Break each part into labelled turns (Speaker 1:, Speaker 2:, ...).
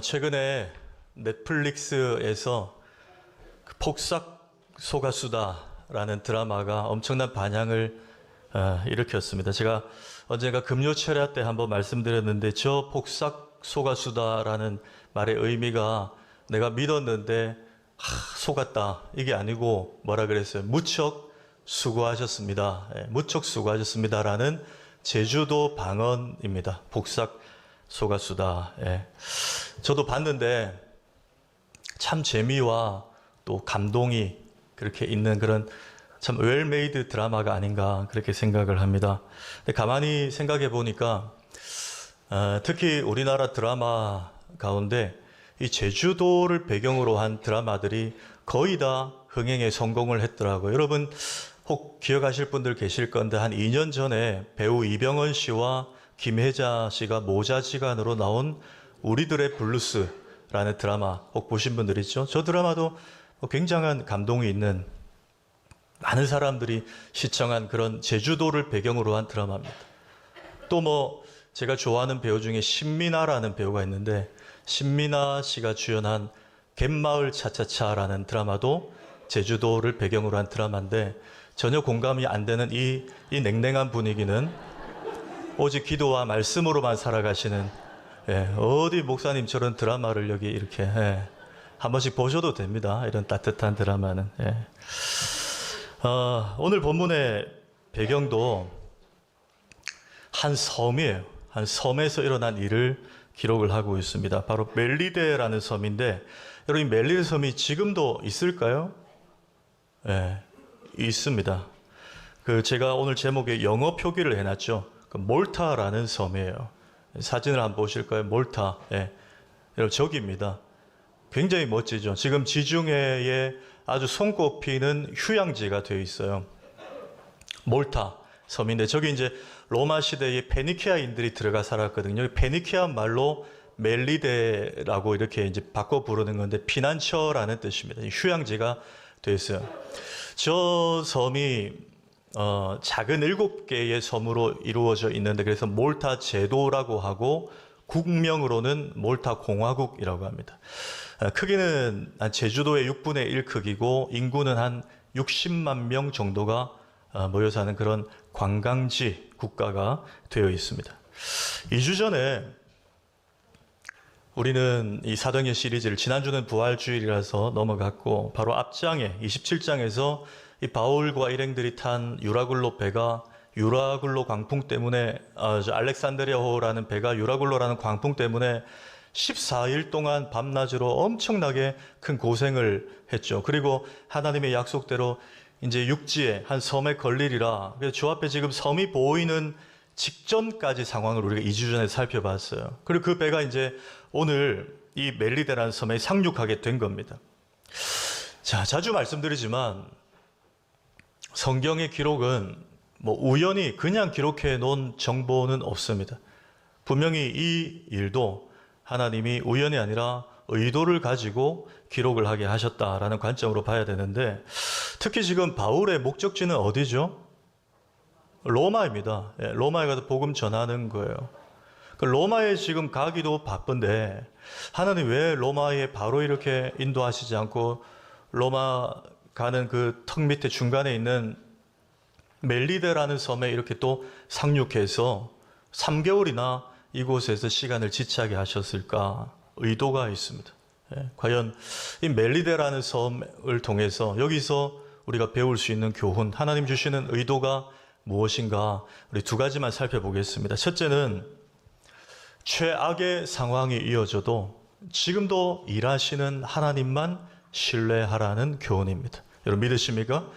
Speaker 1: 최근에 넷플릭스에서 그 폭삭 소가수다라는 드라마가 엄청난 반향을 일으켰습니다. 제가 언젠가 금요철야 때 한번 말씀드렸는데, 저 폭삭 소가수다라는 말의 의미가 내가 믿었는데 속았다, 이게 아니고 뭐라 그랬어요? 무척 수고하셨습니다. 무척 수고하셨습니다라는 제주도 방언입니다. 폭삭 소가수다. 저도 봤는데 참 재미와 또 감동이 그렇게 있는 그런 참 웰메이드 드라마가 아닌가 그렇게 생각을 합니다. 근데 가만히 생각해 보니까 특히 우리나라 드라마 가운데 이 제주도를 배경으로 한 드라마들이 거의 다 흥행에 성공을 했더라고요. 여러분 혹 기억하실 분들 계실 건데, 한 2년 전에 배우 이병헌 씨와 김혜자 씨가 모자지간으로 나온 우리들의 블루스라는 드라마 혹 보신 분들 있죠? 저 드라마도 굉장한 감동이 있는, 많은 사람들이 시청한 그런 제주도를 배경으로 한 드라마입니다. 또 제가 좋아하는 배우 중에 신민아라는 배우가 있는데, 신민아 씨가 주연한 갯마을 차차차라는 드라마도 제주도를 배경으로 한 드라마인데, 전혀 공감이 안 되는 이 냉랭한 분위기는 오직 기도와 말씀으로만 살아가시는, 어디 목사님처럼 드라마를 여기 이렇게 한 번씩 보셔도 됩니다. 이런 따뜻한 드라마는. 오늘 본문의 배경도 한 섬이에요. 한 섬에서 일어난 일을 기록을 하고 있습니다. 바로 멜리데라는 섬인데, 여러분 이 멜리데 섬이 지금도 있을까요? 있습니다. 제가 오늘 제목에 영어 표기를 해놨죠. 몰타라는 섬이에요. 사진을 한번 보실까요? 몰타. 여러분 저기입니다. 굉장히 멋지죠. 지금 지중해에 아주 손꼽히는 휴양지가 되어 있어요. 몰타 섬인데, 저기 이제 로마 시대에 페니키아인들이 들어가 살았거든요. 페니키아 말로 멜리데라고 이렇게 이제 바꿔 부르는 건데, 피난처라는 뜻입니다. 휴양지가 되어 있어요. 저 섬이 작은 7개의 섬으로 이루어져 있는데, 그래서 몰타 제도라고 하고 국명으로는 몰타 공화국이라고 합니다. 크기는 한 제주도의 6분의 1 크기고, 인구는 한 60만 명 정도가 모여 사는 그런 관광지 국가가 되어 있습니다. 2주 전에 우리는 이 사도행전 시리즈를, 지난주는 부활주일이라서 넘어갔고, 바로 앞장에 27장에서 이 바울과 일행들이 탄 유라굴로 배가 유라굴로 광풍 때문에, 알렉산드리아호라는 배가 유라굴로라는 광풍 때문에 14일 동안 밤낮으로 엄청나게 큰 고생을 했죠. 그리고 하나님의 약속대로 이제 육지에 한 섬에 걸리리라. 그래서 주 앞에 지금 섬이 보이는 직전까지 상황을 우리가 2주 전에 살펴봤어요. 그리고 그 배가 이제 오늘 이 멜리데라는 섬에 상륙하게 된 겁니다. 자, 자주 말씀드리지만 성경의 기록은 우연히 그냥 기록해 놓은 정보는 없습니다. 분명히 이 일도 하나님이 우연이 아니라 의도를 가지고 기록을 하게 하셨다라는 관점으로 봐야 되는데, 특히 지금 바울의 목적지는 어디죠? 로마입니다. 로마에 가서 복음 전하는 거예요. 로마에 지금 가기도 바쁜데, 하나님 왜 로마에 바로 이렇게 인도하시지 않고 로마 가는 그 턱 밑에 중간에 있는 멜리데라는 섬에 이렇게 또 상륙해서 3개월이나 이곳에서 시간을 지체하게 하셨을까? 의도가 있습니다. 과연 이 멜리데라는 섬을 통해서 여기서 우리가 배울 수 있는 교훈, 하나님 주시는 의도가 무엇인가, 우리 두 가지만 살펴보겠습니다. 첫째는 최악의 상황이 이어져도 지금도 일하시는 하나님만 신뢰하라는 교훈입니다. 여러분 믿으십니까?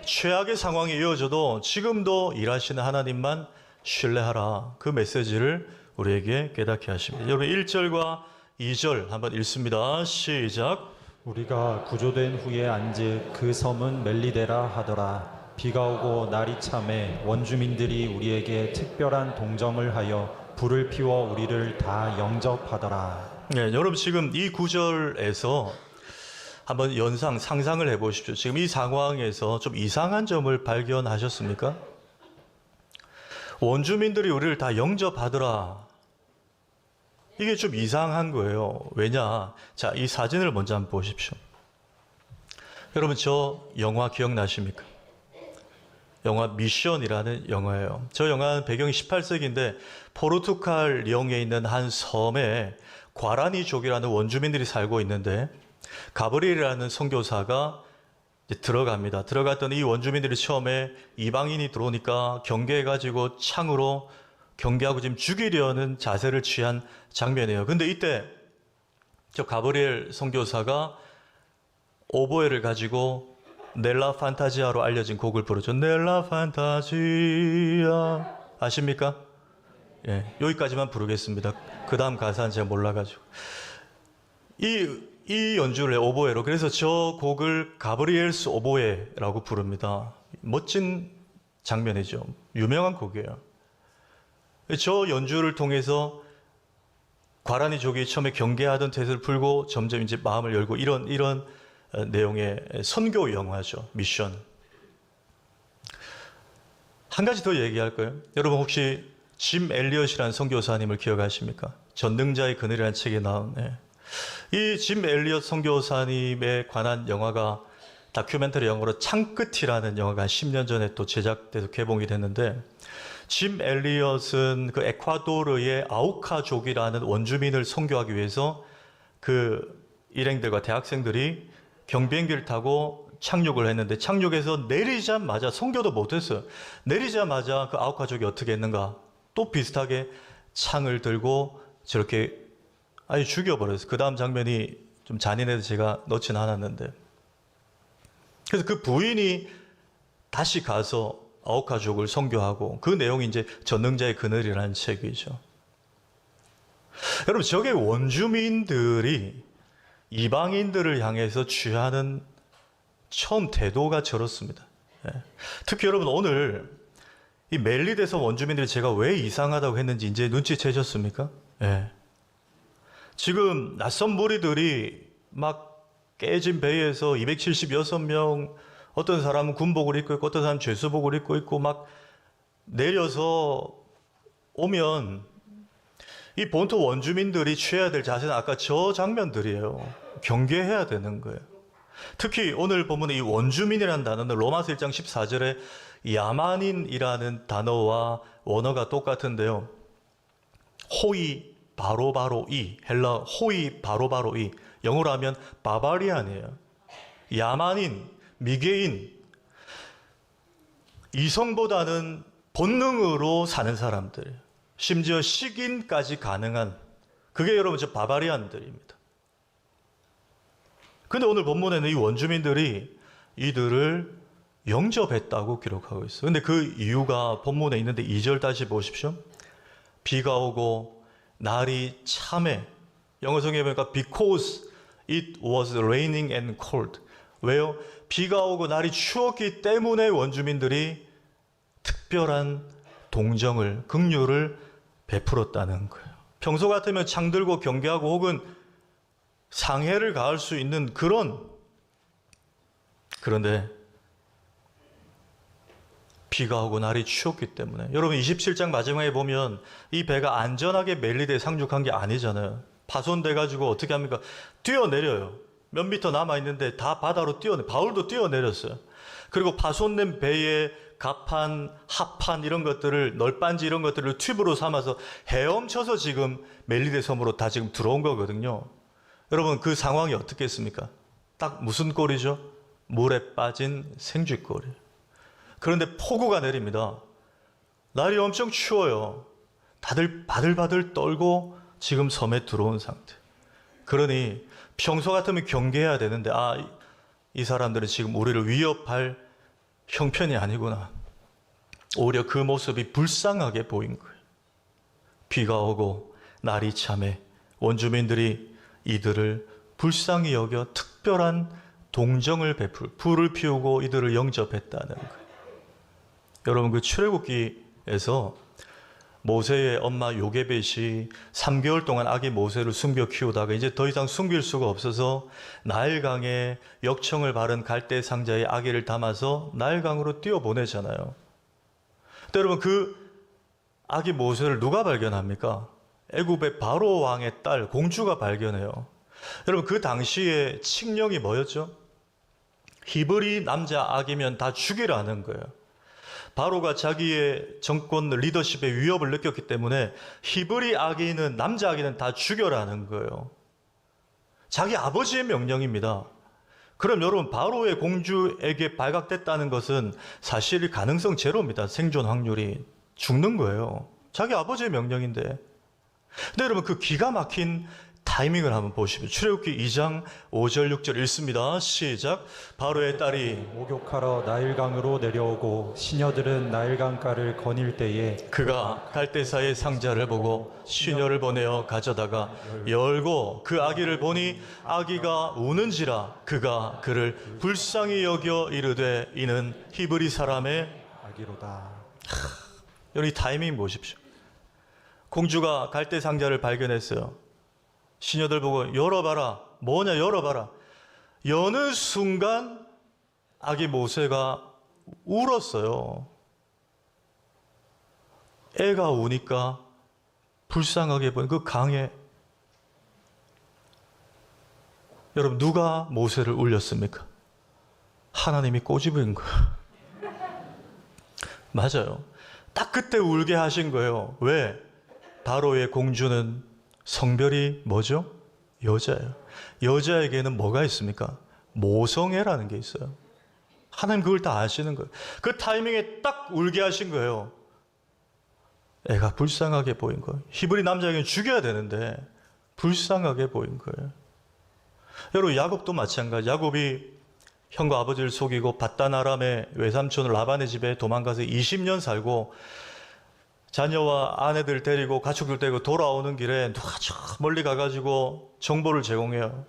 Speaker 1: 최악의 상황이 이어져도 지금도 일하시는 하나님만 신뢰하라. 그 메시지를 우리에게 깨닫게 하십니다. 여러분 1절과 2절 한번 읽습니다. 시작.
Speaker 2: 우리가 구조된 후에 안즉 그 섬은 멜리데라 하더라. 비가 오고 날이 참에 원주민들이 우리에게 특별한 동정을 하여 불을 피워 우리를 다 영접하더라.
Speaker 1: 여러분 지금 이 구절에서 한번 상상을 해보십시오. 지금 이 상황에서 좀 이상한 점을 발견하셨습니까? 원주민들이 우리를 다 영접하더라. 이게 좀 이상한 거예요. 왜냐? 자, 이 사진을 먼저 한번 보십시오. 여러분, 저 영화 기억나십니까? 영화 미션이라는 영화예요. 저 영화는 배경이 18세기인데 포르투갈 영에 있는 한 섬에 과라니족이라는 원주민들이 살고 있는데 가브리엘이라는 선교사가 이제 들어갑니다. 들어갔더니 이 원주민들이 처음에 이방인이 들어오니까 경계해가지고 창으로 경계하고 지금 죽이려는 자세를 취한 장면이에요. 근데 이때 저 가브리엘 선교사가 오보에를 가지고 넬라 판타지아로 알려진 곡을 부르죠. 넬라 판타지아 아십니까? 예, 여기까지만 부르겠습니다. 그 다음 가사는 제가 몰라가지고 이 연주를 오보에로, 그래서 저 곡을 가브리엘스 오보에라고 부릅니다. 멋진 장면이죠. 유명한 곡이에요. 저 연주를 통해서 과라니족이 처음에 경계하던 태세를 풀고 점점 이제 마음을 열고 이런 내용의 선교 영화죠. 미션. 한 가지 더 얘기할 거예요. 여러분 혹시 짐 엘리엇이라는 선교사님을 기억하십니까? 전능자의 그늘이라는 책에 나온 이 짐 엘리엇 선교사님에 관한 영화가 다큐멘터리 영화로 창끝이라는 영화가 한 10년 전에 또 제작돼서 개봉이 됐는데, 짐 엘리엇은 그 에콰도르의 아우카족이라는 원주민을 선교하기 위해서 그 일행들과 대학생들이 경비행기를 타고 착륙을 했는데, 착륙해서 내리자마자 선교도 못했어요. 내리자마자 그 아우카족이 어떻게 했는가? 또 비슷하게 창을 들고 저렇게 아예 죽여버렸어요. 그 다음 장면이 좀 잔인해서 제가 넣지는 않았는데, 그래서 그 부인이 다시 가서 아우카족을 선교하고, 그 내용이 이제 전능자의 그늘이라는 책이죠. 여러분, 저게 원주민들이 이방인들을 향해서 취하는 처음 태도가 저렇습니다. 특히 여러분, 오늘 이 멜리데섬 원주민들이 제가 왜 이상하다고 했는지 이제 눈치채셨습니까? 지금 낯선 무리들이 막 깨진 배에서 276명, 어떤 사람은 군복을 입고 있고 어떤 사람은 죄수복을 입고 있고 막 내려서 오면 이 본토 원주민들이 취해야 될 자세는 아까 저 장면들이에요. 경계해야 되는 거예요. 특히 오늘 보면 이 원주민이라는 단어는 로마서 1장 14절에 야만인이라는 단어와 원어가 똑같은데요. 호이 바로바로 이, 헬라 호이 바로바로 이, 영어로 하면 바바리안이에요. 야만인, 미개인, 이성보다는 본능으로 사는 사람들, 심지어 식인까지 가능한, 그게 여러분 저 바바리안들입니다. 근데 오늘 본문에는 이 원주민들이 이들을 영접했다고 기록하고 있어요. 근데 그 이유가 본문에 있는데 2절 다시 보십시오. 비가 오고 날이 참해. 영어 성경에 보니까 because it was raining and cold. 왜요? 비가 오고 날이 추웠기 때문에 원주민들이 특별한 동정을, 긍휼을 베풀었다는 거예요. 평소 같으면 창 들고 경계하고 혹은 상해를 가할 수 있는 그런데 비가 오고 날이 추웠기 때문에, 여러분 27장 마지막에 보면 이 배가 안전하게 멜리데에 상륙한 게 아니잖아요. 파손돼 가지고 어떻게 합니까? 뛰어내려요. 몇 미터 남아 있는데 다 바다로 바울도 뛰어내렸어요. 그리고 파손된 배에 갑판, 합판 이런 것들을, 널빤지 이런 것들을 튜브로 삼아서 헤엄쳐서 지금 멜리데 섬으로 다 지금 들어온 거거든요. 여러분 그 상황이 어떻겠습니까? 딱 무슨 꼴이죠? 물에 빠진 생쥐꼴. 그런데 폭우가 내립니다. 날이 엄청 추워요. 다들 바들바들 떨고 지금 섬에 들어온 상태. 그러니 평소 같으면 경계해야 되는데 이 사람들은 지금 우리를 위협할 형편이 아니구나. 오히려 그 모습이 불쌍하게 보인 거예요. 비가 오고 날이 참해 원주민들이 이들을 불쌍히 여겨 특별한 동정을 불을 피우고 이들을 영접했다는 거예요. 여러분 그 출애굽기에서 모세의 엄마 요게벳이 3개월 동안 아기 모세를 숨겨 키우다가 이제 더 이상 숨길 수가 없어서 나일강에 역청을 바른 갈대 상자에 아기를 담아서 나일강으로 띄워보내잖아요. 근데 여러분 그 아기 모세를 누가 발견합니까? 애굽의 바로 왕의 딸 공주가 발견해요. 여러분 그 당시에 칙령이 뭐였죠? 히브리 남자 아기면 다 죽이라는 거예요. 바로가 자기의 정권 리더십의 위협을 느꼈기 때문에 히브리 아기는 남자 아기는 다 죽여라는 거예요. 자기 아버지의 명령입니다. 그럼 여러분 바로의 공주에게 발각됐다는 것은 사실 가능성 제로입니다. 생존 확률이 죽는 거예요. 자기 아버지의 명령인데. 근데 여러분 그 기가 막힌 타이밍을 한번 보십시오. 출애굽기 2장 5절 6절 읽습니다. 시작. 바로의 딸이
Speaker 2: 목욕하러 나일강으로 내려오고 시녀들은 나일강가를 거닐 때에
Speaker 1: 그가 갈대사의 상자를 보고 시녀를 보내어 가져다가 열고 그 아기를 보니 아기가 우는지라 그가 그를 불쌍히 여겨 이르되 이는 히브리 사람의
Speaker 2: 아기로다.
Speaker 1: 여기 타이밍 보십시오. 공주가 갈대 상자를 발견했어요. 시녀들 보고 열어봐라. 뭐냐 열어봐라. 여는 순간 아기 모세가 울었어요. 애가 우니까 불쌍하게 보니 그 강에 여러분 누가 모세를 울렸습니까? 하나님이 꼬집은 거예요. 맞아요. 딱 그때 울게 하신 거예요. 왜? 바로의 공주는 성별이 뭐죠? 여자예요. 여자에게는 뭐가 있습니까? 모성애라는 게 있어요. 하나님 그걸 다 아시는 거예요. 그 타이밍에 딱 울게 하신 거예요. 애가 불쌍하게 보인 거예요. 히브리 남자에게는 죽여야 되는데 불쌍하게 보인 거예요. 여러분 야곱도 마찬가지. 야곱이 형과 아버지를 속이고 밧단 아람의 외삼촌 라반의 집에 도망가서 20년 살고 자녀와 아내들 데리고 가축들 데리고 돌아오는 길에 누가 저 멀리 가가지고 정보를 제공해요.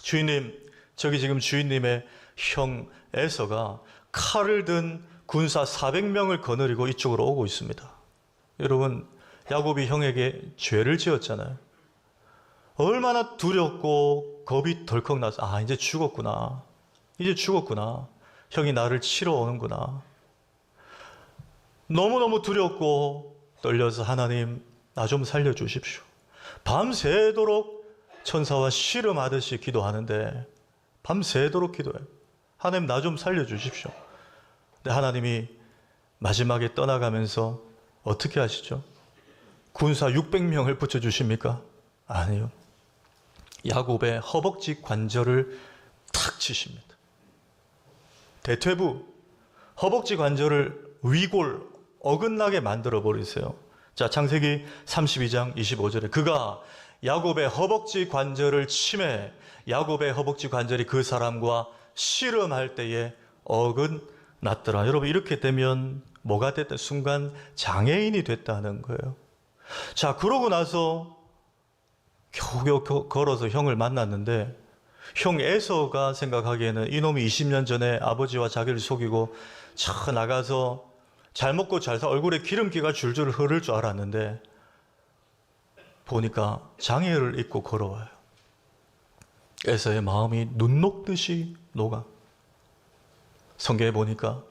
Speaker 1: 주인님, 저기 지금 주인님의 형 에서가 칼을 든 군사 400명을 거느리고 이쪽으로 오고 있습니다. 여러분, 야곱이 형에게 죄를 지었잖아요. 얼마나 두렵고 겁이 덜컥 나서 아 이제 죽었구나. 이제 죽었구나. 형이 나를 치러 오는구나. 너무너무 두렵고 떨려서 하나님 나 좀 살려주십시오. 밤새도록 천사와 씨름하듯이 기도하는데 밤새도록 기도해요. 하나님 나 좀 살려주십시오. 근데 하나님이 마지막에 떠나가면서 어떻게 하시죠? 군사 600명을 붙여주십니까? 아니요. 야곱의 허벅지 관절을 탁 치십니다. 대퇴부 허벅지 관절을 위골 어긋나게 만들어 버리세요. 자, 창세기 32장 25절에 그가 야곱의 허벅지 관절을 치매 야곱의 허벅지 관절이 그 사람과 씨름할 때에 어긋났더라. 여러분 이렇게 되면 뭐가 됐다? 순간 장애인이 됐다는 거예요. 자, 그러고 나서 겨우겨우 걸어서 형을 만났는데 형 에서가 생각하기에는 이놈이 20년 전에 아버지와 자기를 속이고 차 나가서 잘 먹고 잘 사 얼굴에 기름기가 줄줄 흐를 줄 알았는데 보니까 장애를 입고 걸어와요. 에서의 마음이 눈 녹듯이 녹아. 성경에 보니까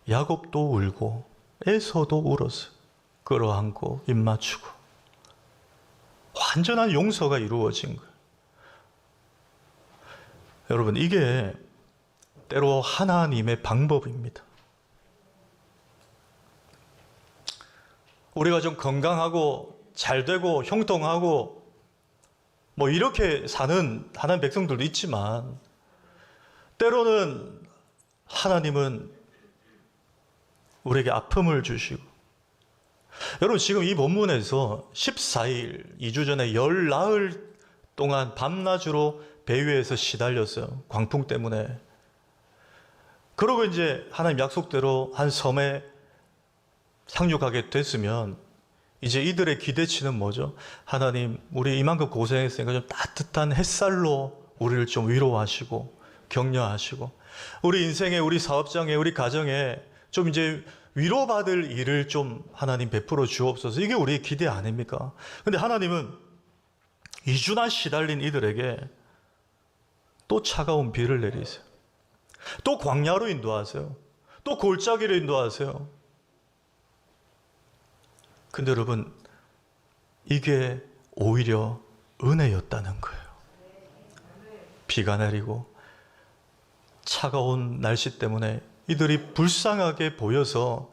Speaker 1: 야곱도 울고 에서도 울었어요. 끌어안고 입 맞추고 완전한 용서가 이루어진 거예요. 여러분 이게 때로 하나님의 방법입니다. 우리가 좀 건강하고 잘되고 형통하고 뭐 이렇게 사는 하나님 백성들도 있지만 때로는 하나님은 우리에게 아픔을 주시고 여러분 지금 이 본문에서 14일 2주 전에 열 나흘 동안 밤낮으로 배 위에서 시달렸어요. 광풍 때문에. 그러고 이제 하나님 약속대로 한 섬에 상륙하게 됐으면 이제 이들의 기대치는 뭐죠? 하나님 우리 이만큼 고생했으니까 좀 따뜻한 햇살로 우리를 좀 위로하시고 격려하시고 우리 인생에 우리 사업장에 우리 가정에 좀 이제 위로받을 일을 좀 하나님 베풀어 주옵소서. 이게 우리의 기대 아닙니까? 근데 하나님은 2주나 시달린 이들에게 또 차가운 비를 내리세요. 또 광야로 인도하세요. 또 골짜기로 인도하세요. 근데 여러분 이게 오히려 은혜였다는 거예요. 비가 내리고 차가운 날씨 때문에 이들이 불쌍하게 보여서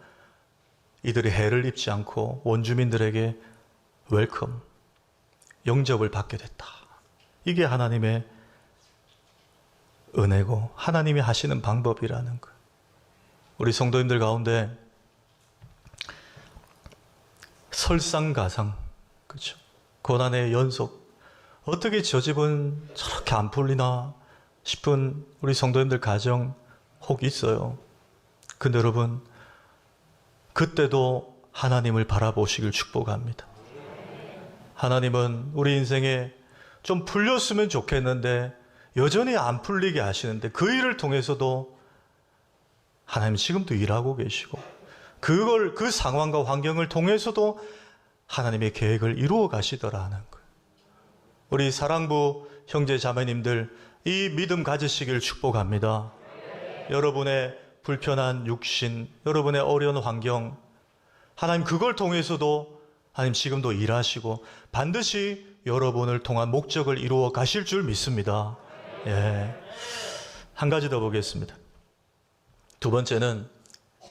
Speaker 1: 이들이 해를 입지 않고 원주민들에게 웰컴, 영접을 받게 됐다. 이게 하나님의 은혜고 하나님이 하시는 방법이라는 거예요. 우리 성도님들 가운데 설상가상, 그렇죠? 고난의 연속, 어떻게 저 집은 저렇게 안 풀리나 싶은 우리 성도님들 가정 혹 있어요. 근데 여러분, 그때도 하나님을 바라보시길 축복합니다. 하나님은 우리 인생에 좀 풀렸으면 좋겠는데 여전히 안 풀리게 하시는데 그 일을 통해서도 하나님 지금도 일하고 계시고 그 상황과 환경을 통해서도 하나님의 계획을 이루어 가시더라는 거예요. 우리 사랑부 형제 자매님들 이 믿음 가지시길 축복합니다. 여러분의 불편한 육신, 여러분의 어려운 환경, 하나님 그걸 통해서도 하나님 지금도 일하시고 반드시 여러분을 통한 목적을 이루어 가실 줄 믿습니다. 예. 한 가지 더 보겠습니다. 두 번째는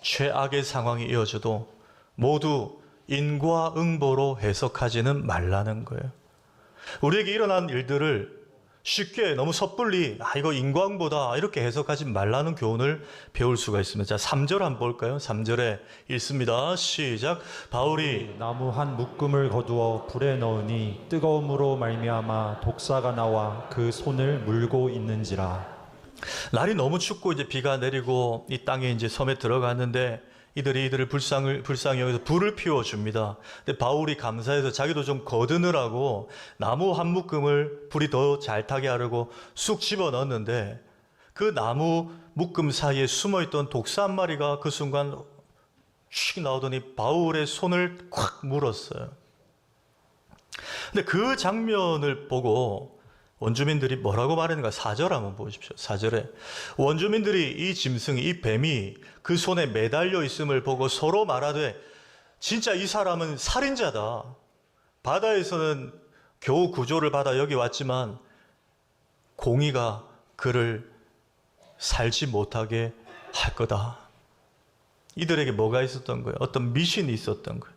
Speaker 1: 최악의 상황이 이어져도 모두 인과응보로 해석하지는 말라는 거예요. 우리에게 일어난 일들을 쉽게 너무 섣불리 이거 인과응보다 이렇게 해석하지 말라는 교훈을 배울 수가 있습니다. 자, 3절 한번 볼까요? 3절에 읽습니다. 시작. 바울이
Speaker 2: 나무 한 묶음을 거두어 불에 넣으니 뜨거움으로 말미암아 독사가 나와 그 손을 물고 있는지라.
Speaker 1: 날이 너무 춥고 이제 비가 내리고 이 땅에 이제 섬에 들어갔는데 이들을 불쌍히 여기서 불을 피워줍니다. 근데 바울이 감사해서 자기도 좀 거두느라고 나무 한 묶음을 불이 더 잘 타게 하려고 쑥 집어 넣었는데 그 나무 묶음 사이에 숨어있던 독사 한 마리가 그 순간 휙 나오더니 바울의 손을 콱 물었어요. 근데 그 장면을 보고 원주민들이 뭐라고 말했는가? 4절 한번 보십시오. 4절에 원주민들이 이 짐승이, 이 뱀이 그 손에 매달려 있음을 보고 서로 말하되 진짜 이 사람은 살인자다. 바다에서는 겨우 구조를 받아 여기 왔지만 공의가 그를 살지 못하게 할 거다. 이들에게 뭐가 있었던 거예요? 어떤 미신이 있었던 거예요.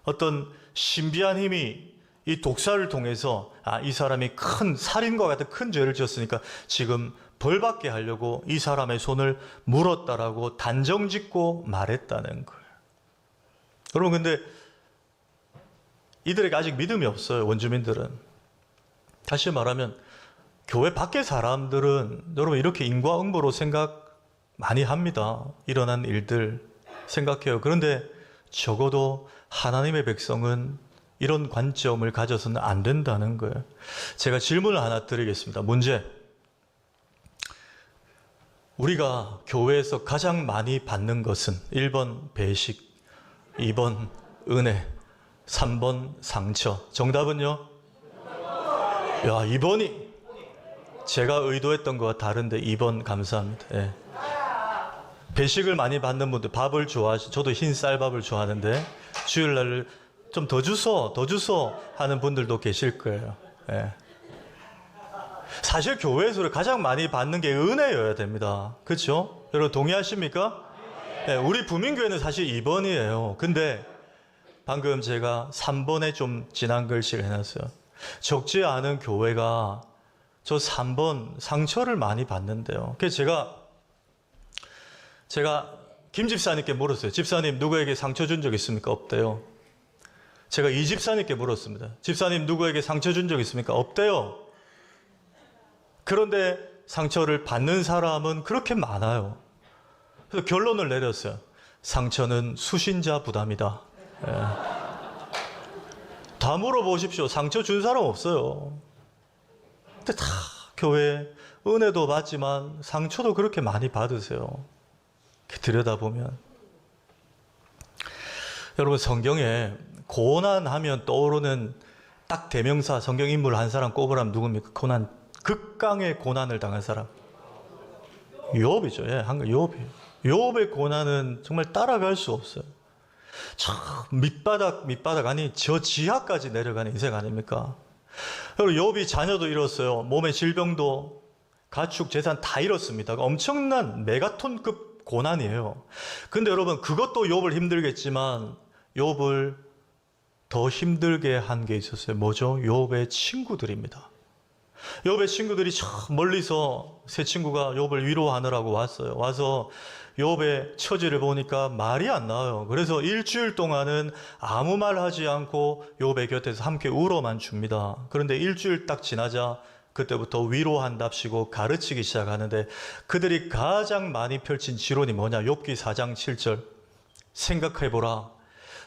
Speaker 1: 어떤 신비한 힘이 이 독사를 통해서 이 사람이 큰 살인과 같은 큰 죄를 지었으니까 지금 벌받게 하려고 이 사람의 손을 물었다라고 단정짓고 말했다는 거예요. 여러분, 근데 이들에게 아직 믿음이 없어요. 원주민들은. 다시 말하면 교회 밖의 사람들은 여러분 이렇게 인과응보로 생각 많이 합니다. 일어난 일들 생각해요. 그런데 적어도 하나님의 백성은 이런 관점을 가져서는 안 된다는 거예요. 제가 질문을 하나 드리겠습니다. 문제. 우리가 교회에서 가장 많이 받는 것은 1번 배식, 2번 은혜, 3번 상처. 정답은요? 야, 2번이 제가 의도했던 거와 다른데 2번 감사합니다. 예. 배식을 많이 받는 분들, 밥을 좋아하시죠. 저도 흰 쌀밥을 좋아하는데 주일날 좀 더 주소 하는 분들도 계실 거예요. 예. 사실 교회에서 가장 많이 받는 게 은혜여야 됩니다. 그렇죠? 여러분 동의하십니까? 예, 우리 부민교회는 사실 2번이에요. 근데 방금 제가 3번에 좀 진한 글씨를 해놨어요. 적지 않은 교회가 저 3번 상처를 많이 받는데요. 그래서 제가 김 집사님께 물었어요. 집사님 누구에게 상처 준 적 있습니까? 없대요. 제가 이 집사님께 물었습니다. 집사님 누구에게 상처 준 적 있습니까? 없대요. 그런데 상처를 받는 사람은 그렇게 많아요. 그래서 결론을 내렸어요. 상처는 수신자 부담이다. 예. 다 물어보십시오. 상처 준 사람 없어요. 근데 다 교회 은혜도 받지만 상처도 그렇게 많이 받으세요. 들여다보면 여러분 성경에 고난하면 떠오르는 딱 대명사 성경 인물 한 사람 꼽으라면 누굽니까? 고난, 극강의 고난을 당한 사람 욥이죠. 예, 욥이에요. 욥의 고난은 정말 따라갈 수 없어요. 참 밑바닥 아니 저 지하까지 내려가는 인생 아닙니까? 그리고 욥이 자녀도 잃었어요. 몸의 질병도 가축 재산 다 잃었습니다. 엄청난 메가톤급 고난이에요. 근데 여러분 그것도 욥을 힘들겠지만 욥을 더 힘들게 한 게 있었어요. 뭐죠? 욥의 친구들입니다. 욥의 친구들이 저 멀리서 세 친구가 욥을 위로하느라고 왔어요. 와서 욥의 처지를 보니까 말이 안 나와요. 그래서 일주일 동안은 아무 말 하지 않고 욥의 곁에서 함께 울어만 줍니다. 그런데 일주일 딱 지나자 그때부터 위로한답시고 가르치기 시작하는데 그들이 가장 많이 펼친 지론이 뭐냐? 욥기 4장 7절. 생각해보라.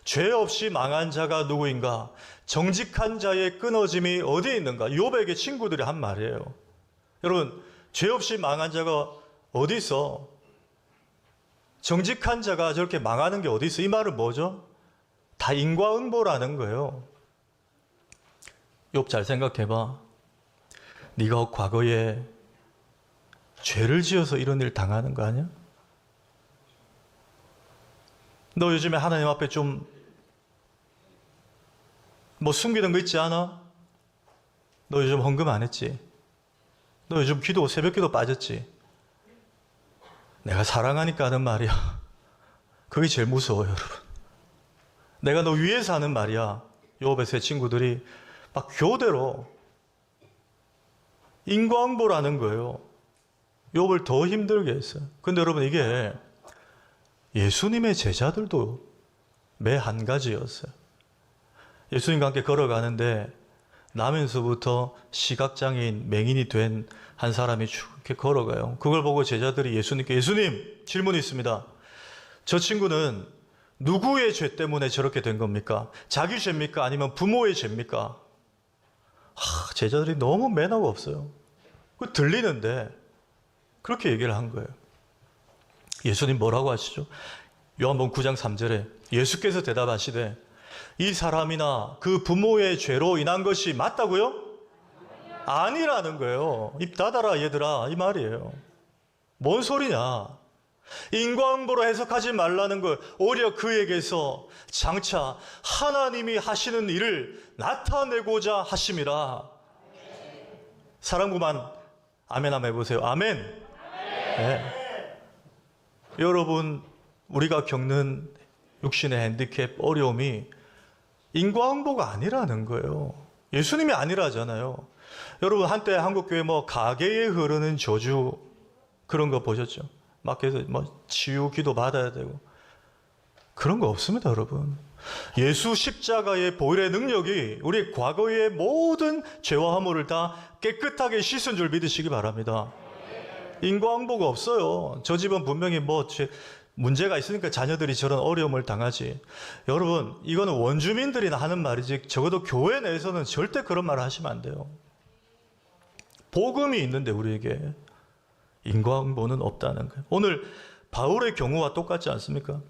Speaker 1: 죄 없이 망한 자가 누구인가? 정직한 자의 끊어짐이 어디에 있는가? 욥에게 친구들이 한 말이에요. 여러분, 죄 없이 망한 자가 어디 있어? 정직한 자가 저렇게 망하는 게 어디 있어? 이 말은 뭐죠? 다 인과응보라는 거예요. 욥 잘 생각해봐. 네가 과거에 죄를 지어서 이런 일 당하는 거 아니야? 너 요즘에 하나님 앞에 좀 뭐 숨기는 거 있지 않아? 너 요즘 헌금 안 했지? 너 요즘 새벽 기도 빠졌지? 내가 사랑하니까 하는 말이야. 그게 제일 무서워요, 여러분. 내가 너 위해서 하는 말이야. 욥의 세 친구들이 막 교대로 인과응보라는 거예요. 욥을 더 힘들게 했어요. 근데 여러분 이게 예수님의 제자들도 매 한 가지였어요. 예수님과 함께 걸어가는데 나면서부터 시각장애인, 맹인이 된 한 사람이 쭉 이렇게 걸어가요. 그걸 보고 제자들이 예수님께 예수님 질문이 있습니다. 저 친구는 누구의 죄 때문에 저렇게 된 겁니까? 자기 죄입니까? 아니면 부모의 죄입니까? 제자들이 너무 매너가 없어요. 그 들리는데 그렇게 얘기를 한 거예요. 예수님 뭐라고 하시죠? 요한복음 9장 3절에 예수께서 대답하시되 이 사람이나 그 부모의 죄로 인한 것이 맞다고요? 아니라는 거예요. 입 닫아라 얘들아 이 말이에요. 뭔 소리냐? 인과응보로 해석하지 말라는 걸 오히려 그에게서 장차 하나님이 하시는 일을 나타내고자 하심이라. 사랑구만 아멘 한번 해보세요. 아멘. 네. 여러분 우리가 겪는 육신의 핸디캡 어려움이 인과응보가 아니라는 거예요. 예수님이 아니라잖아요. 여러분 한때 한국교회 뭐 가게에 흐르는 저주 그런 거 보셨죠? 막 해서 뭐 치유 기도 받아야 되고 그런 거 없습니다, 여러분. 예수 십자가의 보혈의 능력이 우리 과거의 모든 죄와 허물을 다 깨끗하게 씻은 줄 믿으시기 바랍니다. 인과응보가 없어요. 저 집은 분명히 뭐 문제가 있으니까 자녀들이 저런 어려움을 당하지. 여러분 이거는 원주민들이나 하는 말이지 적어도 교회 내에서는 절대 그런 말을 하시면 안 돼요. 복음이 있는데 우리에게 인과응보는 없다는 거예요. 오늘 바울의 경우와 똑같지 않습니까?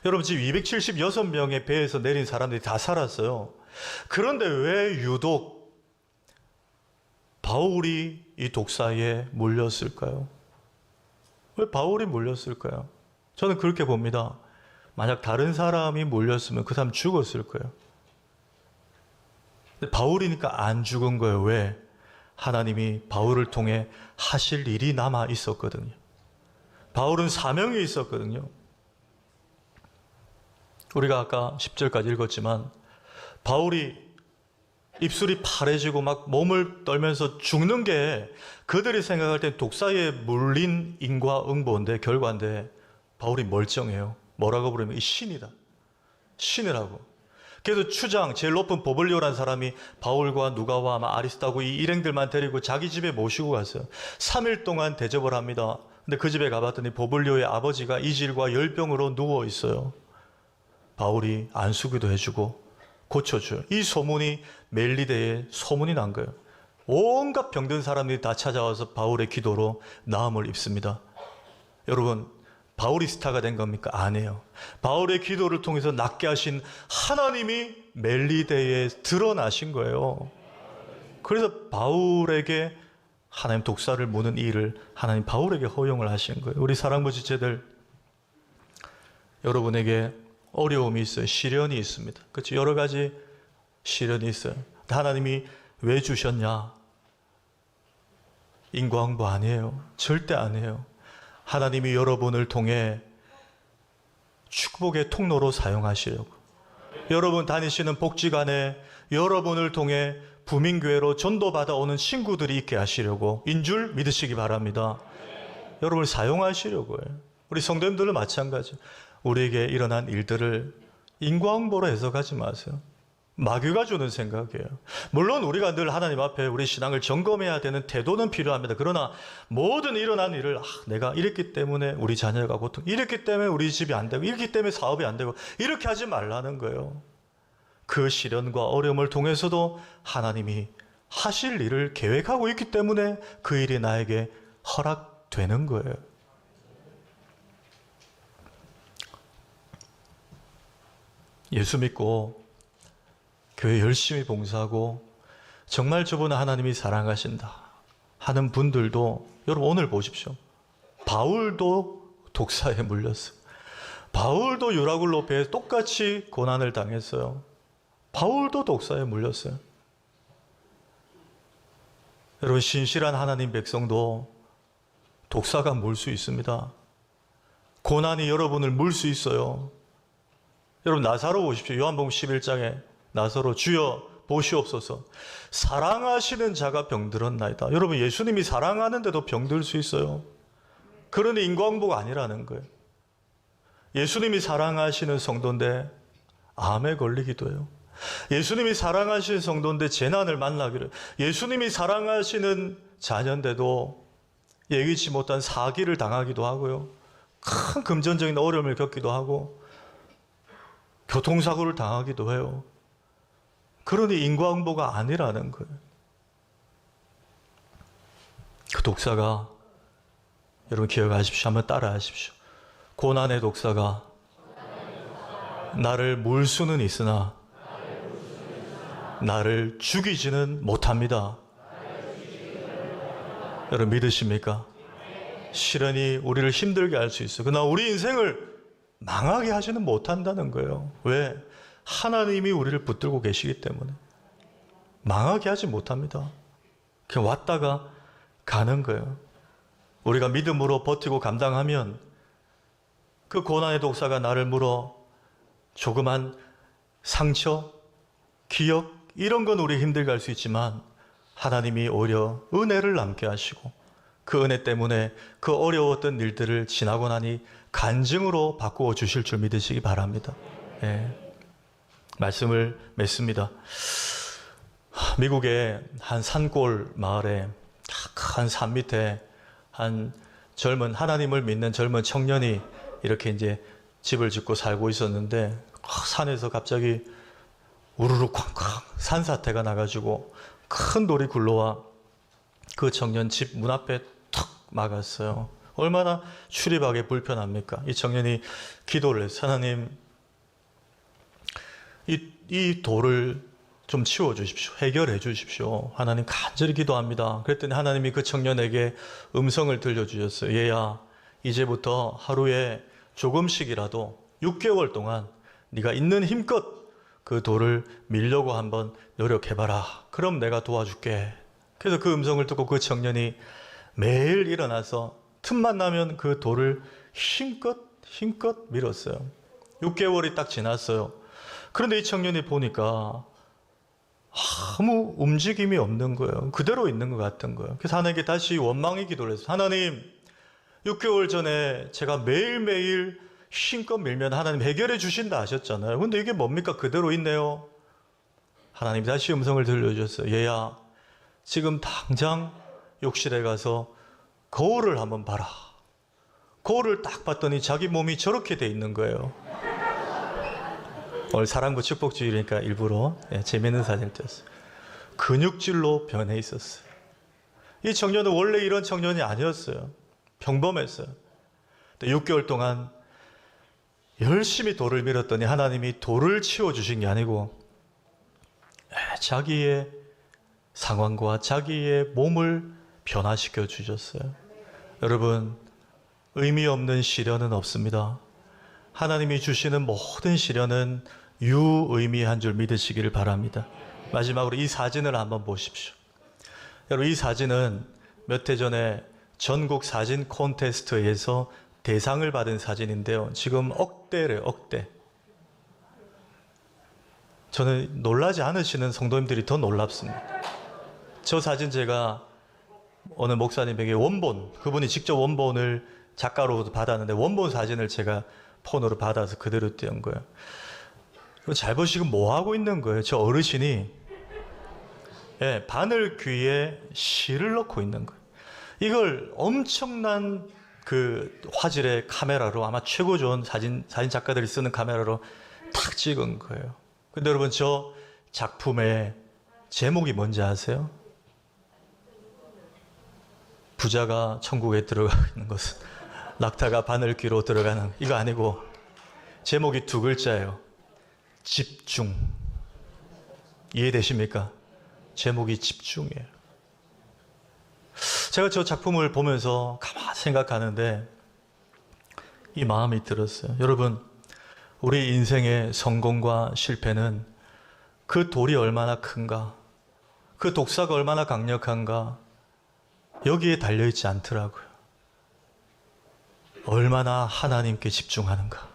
Speaker 1: 여러분 지금 276명의 배에서 내린 사람들이 다 살았어요. 그런데 왜 유독 바울이 이 독사에 물렸을까요? 왜 바울이 물렸을까요? 저는 그렇게 봅니다. 만약 다른 사람이 물렸으면 그 사람 죽었을 거예요. 근데 바울이니까 안 죽은 거예요. 왜? 하나님이 바울을 통해 하실 일이 남아 있었거든요. 바울은 사명이 있었거든요. 우리가 아까 10절까지 읽었지만 바울이 입술이 파래지고 막 몸을 떨면서 죽는 게 그들이 생각할 때 독사에 물린 인과응보인데 결과인데 바울이 멀쩡해요. 뭐라고 부르면 이 신이다. 신이라고. 그래서 추장 제일 높은 보블리오라는 사람이 바울과 누가와 아마 아리스타고 이 일행들만 데리고 자기 집에 모시고 갔어요. 3일 동안 대접을 합니다. 근데 그 집에 가봤더니 보블리오의 아버지가 이질과 열병으로 누워 있어요. 바울이 안수기도 해주고 고쳐줘요. 이 소문이 멜리데에 소문이 난 거예요. 온갖 병든 사람들이 다 찾아와서 바울의 기도로 나음을 입습니다. 여러분 바울이 스타가 된 겁니까? 아니에요. 바울의 기도를 통해서 낫게 하신 하나님이 멜리데에 드러나신 거예요. 그래서 바울에게 하나님 독사를 무는 일을 하나님 바울에게 허용을 하신 거예요. 우리 사랑부 지체들 여러분에게 어려움이 있어요. 시련이 있습니다. 그렇죠? 여러 가지 시련이 있어요. 하나님이 왜 주셨냐? 인과응보 아니에요. 절대 아니에요. 하나님이 여러분을 통해 축복의 통로로 사용하시려고. 여러분 다니시는 복지관에 여러분을 통해 부민교회로 전도받아 오는 친구들이 있게 하시려고 인 줄 믿으시기 바랍니다. 여러분을 사용하시려고 해요. 우리 성도님들도 마찬가지. 우리에게 일어난 일들을 인과응보로 해석하지 마세요. 마귀가 주는 생각이에요. 물론 우리가 늘 하나님 앞에 우리 신앙을 점검해야 되는 태도는 필요합니다. 그러나 모든 일어난 일을 내가 이랬기 때문에 우리 자녀가 고통, 이랬기 때문에 우리 집이 안 되고, 이랬기 때문에 사업이 안 되고, 이렇게 하지 말라는 거예요. 그 시련과 어려움을 통해서도 하나님이 하실 일을 계획하고 있기 때문에 그 일이 나에게 허락되는 거예요. 예수 믿고 교회 열심히 봉사하고 정말 저분은 하나님이 사랑하신다 하는 분들도 여러분 오늘 보십시오. 바울도 독사에 물렸어요. 바울도 유라굴로 배에 똑같이 고난을 당했어요. 바울도 독사에 물렸어요. 여러분 신실한 하나님 백성도 독사가 물 수 있습니다. 고난이 여러분을 물 수 있어요. 여러분 나사로 보십시오. 요한복음 11장에 나사로 주여 보시옵소서 사랑하시는 자가 병들었나이다. 여러분 예수님이 사랑하는데도 병들 수 있어요. 그러니 인과응보가 아니라는 거예요. 예수님이 사랑하시는 성도인데 암에 걸리기도 해요. 예수님이 사랑하시는 성도인데 재난을 만나기를, 예수님이 사랑하시는 자녀인데도 예기치 못한 사기를 당하기도 하고요. 큰 금전적인 어려움을 겪기도 하고 교통사고를 당하기도 해요. 그러니 인과응보가 아니라는 거예요. 그 독사가 여러분 기억하십시오. 한번 따라하십시오. 고난의 독사가 나를 물 수는 있으나 나를 죽이지는 못합니다. 여러분 믿으십니까? 시련이 우리를 힘들게 할 수 있어요. 그러나 우리 인생을 망하게 하지는 못한다는 거예요. 왜? 하나님이 우리를 붙들고 계시기 때문에 망하게 하지 못합니다. 그냥 왔다가 가는 거예요. 우리가 믿음으로 버티고 감당하면 그 고난의 독사가 나를 물어 조그만 상처, 기억 이런 건 우리 힘들게 할 수 있지만 하나님이 오히려 은혜를 남게 하시고 그 은혜 때문에 그 어려웠던 일들을 지나고 나니 간증으로 바꾸어 주실 줄 믿으시기 바랍니다. 예. 말씀을 맺습니다. 미국의 한 산골 마을에 큰 산 밑에 한 젊은 하나님을 믿는 젊은 청년이 이렇게 이제 집을 짓고 살고 있었는데 산에서 갑자기 우르르 쾅쾅 산사태가 나가지고 큰 돌이 굴러와 그 청년 집 문 앞에 툭 막았어요. 얼마나 출입하기 불편합니까? 이 청년이 기도를 했어요. 하나님, 이 돌을 좀 치워주십시오. 해결해 주십시오. 하나님 간절히 기도합니다. 그랬더니 하나님이 그 청년에게 음성을 들려주셨어요. 얘야, 이제부터 하루에 조금씩이라도 6개월 동안 네가 있는 힘껏 그 돌을 밀려고 한번 노력해봐라. 그럼 내가 도와줄게. 그래서 그 음성을 듣고 그 청년이 매일 일어나서 틈만 나면 그 돌을 힘껏 밀었어요. 6개월이 딱 지났어요. 그런데 이 청년이 보니까 아무 움직임이 없는 거예요. 그대로 있는 것 같은 거예요. 그래서 하나님께 다시 원망의 기도를 했어요. 하나님, 6개월 전에 제가 매일매일 힘껏 밀면 하나님 해결해 주신다 하셨잖아요. 근데 이게 뭡니까? 그대로 있네요. 하나님이 다시 음성을 들려주셨어요. 얘야, 지금 당장 욕실에 가서 거울을 한번 봐라. 거울을 딱 봤더니 자기 몸이 저렇게 돼 있는 거예요. 오늘 사랑부 축복주일이니까 일부러 재미있는 사진을 띄었어요. 근육질로 변해 있었어요. 이 청년은 원래 이런 청년이 아니었어요. 평범했어요. 6개월 동안 열심히 돌을 밀었더니 하나님이 돌을 치워주신 게 아니고 자기의 상황과 자기의 몸을 변화시켜 주셨어요. 여러분, 의미 없는 시련은 없습니다. 하나님이 주시는 모든 시련은 유의미한 줄 믿으시기를 바랍니다. 마지막으로 이 사진을 한번 보십시오. 여러분, 이 사진은 몇 해 전에 전국 사진 콘테스트에서 대상을 받은 사진인데요. 지금 억대래요, 억대. 저는 놀라지 않으시는 성도님들이 더 놀랍습니다. 저 사진 제가 어느 목사님에게 원본, 그분이 직접 원본을 작가로부터 받았는데 원본 사진을 제가 폰으로 받아서 그대로 띄운 거예요. 잘 보시고 뭐 하고 있는 거예요? 저 어르신이 바늘 귀에 실을 넣고 있는 거예요. 이걸 엄청난 그 화질의 카메라로, 아마 최고 좋은 사진 작가들이 쓰는 카메라로 탁 찍은 거예요. 근데 여러분, 저 작품의 제목이 뭔지 아세요? 부자가 천국에 들어가 있는 것은 낙타가 바늘귀로 들어가는, 이거 아니고 제목이 두 글자예요. 집중. 이해되십니까? 제목이 집중이에요. 제가 저 작품을 보면서 가만히 생각하는데 이 마음이 들었어요. 여러분, 우리 인생의 성공과 실패는 그 돌이 얼마나 큰가, 그 독사가 얼마나 강력한가, 여기에 달려있지 않더라고요. 얼마나 하나님께 집중하는가,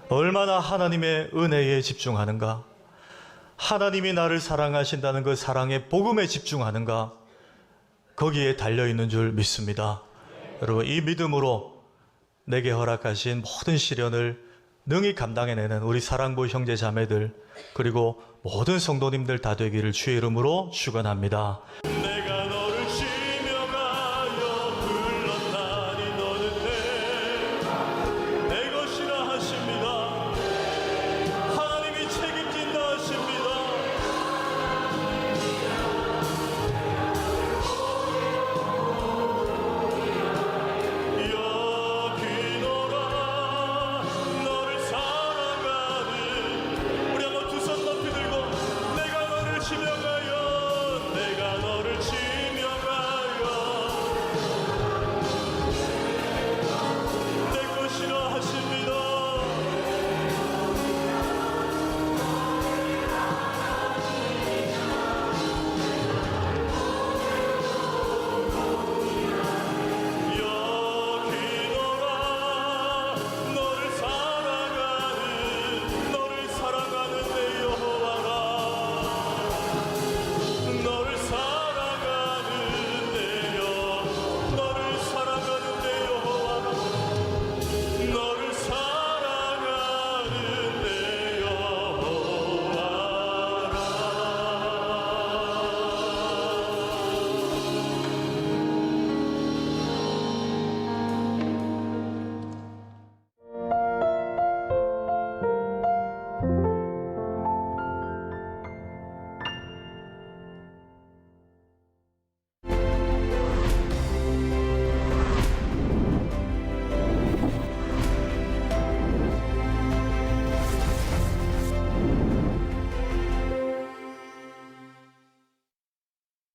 Speaker 1: 얼마나 하나님의 은혜에 집중하는가, 하나님이 나를 사랑하신다는 그 사랑의 복음에 집중하는가, 거기에 달려있는 줄 믿습니다. 여러분, 이 믿음으로 내게 허락하신 모든 시련을 능히 감당해내는 우리 사랑부 형제 자매들, 그리고 모든 성도님들 다 되기를 주의 이름으로 축원합니다.